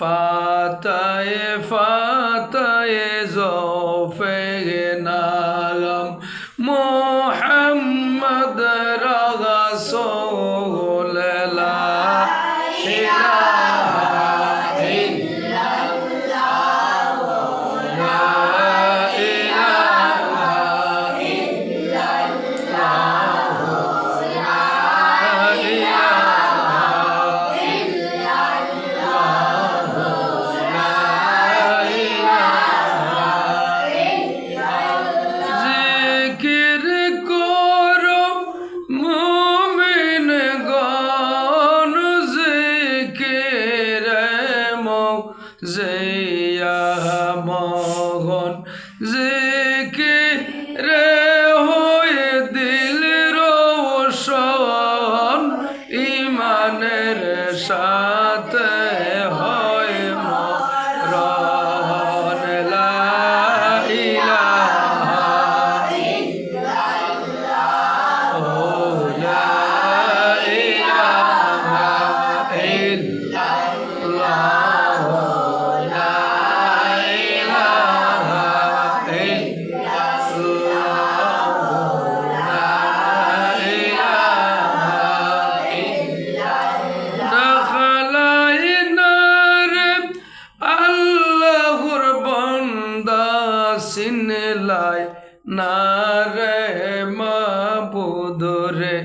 ফাতায়ে ফাতায়ে জোফে নাম মোহাম্মদ রাসূল লা ইলাহা ইল্লাল্লাহ লা ইলাহা ইল্লাল্লাহ লা ইলাহা ইল্লাল্লাহ লা ইলাহা জিকির করো মুমিনগণ জিকিরে মৌজিয়া মগন জিকিরে হয়ে দিল রোশন ইমানের সাথে হয় মরণ লা ইলাহা ইল্লাল্লাহ লা ইলাহা ইল্লাল্লাহ লা ইলাহা ইল্লাল্লাহ লা ইলাহা দখলাই নারে আল্লাহর বান্দা সিনলাই নারে মাবুদ রে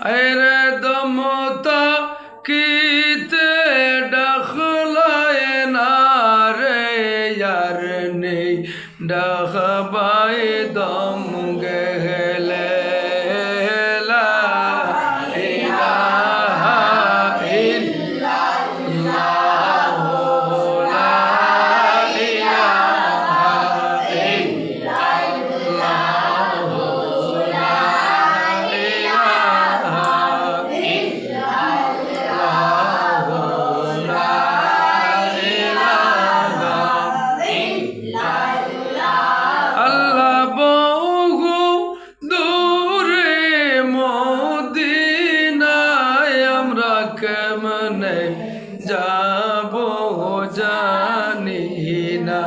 আরে দমতা কিতে দখলাই নারে ইয়ার নেই দখবাই দম গেলে লা ইলাহা ইল্লাল্লাহ লা ইলাহা ইল্লাল্লাহ লা ইলাহা ইল্লাল্লাহ লা ইলাহা আল্লাহ বহু দূরে মদিনায় আমরা কেমনে যাব জানি না